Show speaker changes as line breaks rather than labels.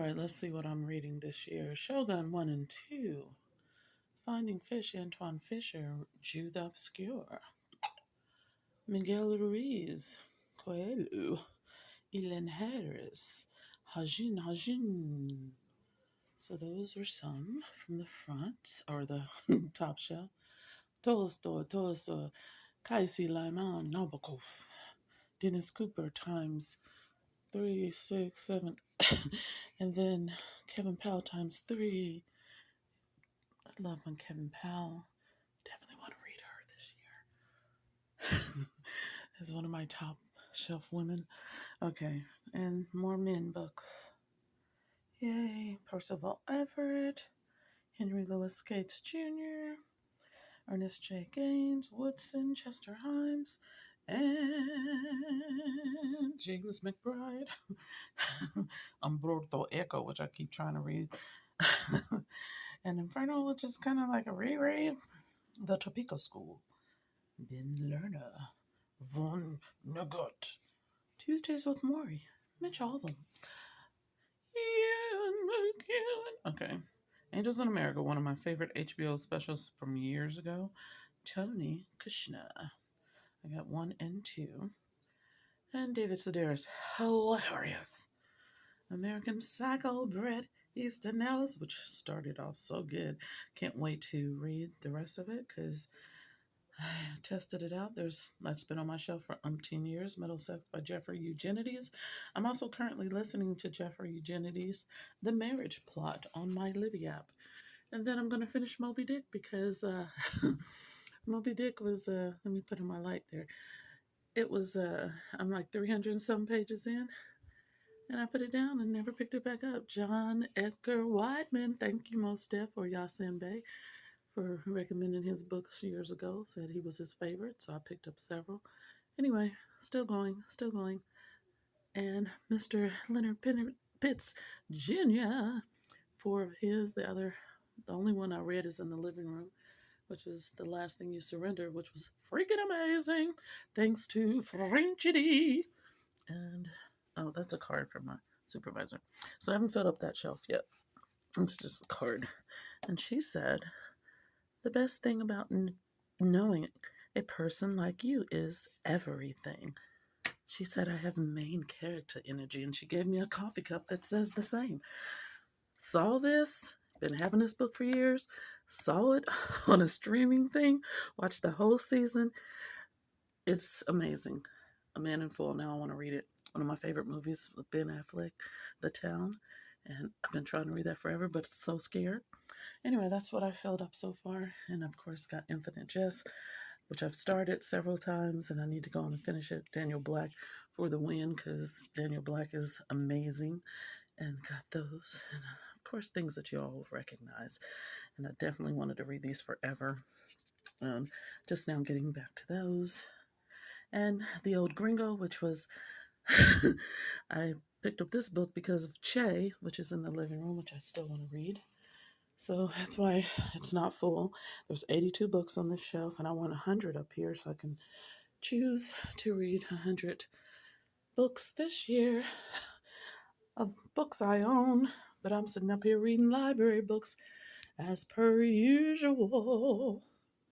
right, let's see what I'm reading this year. Shogun 1 and 2. Finding Fish, Antoine Fisher, Jew the Obscure. Miguel Ruiz, Coelho. Elen Harris, Hajin. So those were some from the front, or the top shelf. Tolstoy, Kaisi Lyman, Nabokov, Dennis Cooper times 3, 6, 7, and then Kevin Powell times 3. I love when Kevin Powell. Definitely want to read her this year. As one of my top shelf women. Okay, and more men books. Yay. Percival Everett, Henry Louis Gates Jr., Ernest J. Gaines, Woodson, Chester Himes, and James McBride. Umberto Eco, which I keep trying to read. And Inferno, which is kind of like a reread. The Topeka School. Ben Lerner. Von Negot. Tuesdays with Maury. Mitch Albom. Okay. Angels in America, one of my favorite HBO specials from years ago. Tony Kushner. I got 1 and 2. And David Sedaris, hilarious. American Psycho, Bret Easton Ellis, which started off so good. Can't wait to read the rest of it because I tested it out. That's been on my shelf for umpteen years. Middlesex by Jeffrey Eugenides. I'm also currently listening to Jeffrey Eugenides' The Marriage Plot on my Libby app. And then I'm going to finish Moby Dick because Moby Dick was, let me put in my light there. It was, I'm like 300 and some pages in. And I put it down and never picked it back up. John Edgar Wideman. Thank you, Mos Def, or Yasin Bey, for recommending his books years ago. Said he was his favorite, so I picked up several. Anyway, still going. And Mr. Leonard Pitts Jr., 4 of his. The only one I read is In the Living Room, which is The Last Thing You Surrender, which was freaking amazing. Thanks to Frenchy D. And, oh, that's a card from my supervisor. So I haven't filled up that shelf yet. It's just a card. And she said, the best thing about knowing a person like you is everything. She said I have main character energy, and she gave me a coffee cup that says the same. Saw this, been having this book for years, saw it on a streaming thing, watched the whole season. It's amazing. A Man in Full. Now I want to read it. One of my favorite movies with Ben Affleck, The Town. And I've been trying to read that forever, but it's so scared. Anyway, that's what I filled up so far. And of course, got Infinite Jest, which I've started several times, and I need to go on and finish it. Daniel Black for the win, because Daniel Black is amazing. And got those. And of course, things that you all recognize. And I definitely wanted to read these forever. Just now getting back to those. And The Old Gringo, which was, I picked up this book because of Che, which is in the living room, which I still want to read. So that's why it's not full. There's 82 books on this shelf, and I want 100 up here so I can choose to read 100 books this year of books I own. But I'm sitting up here reading library books as per usual.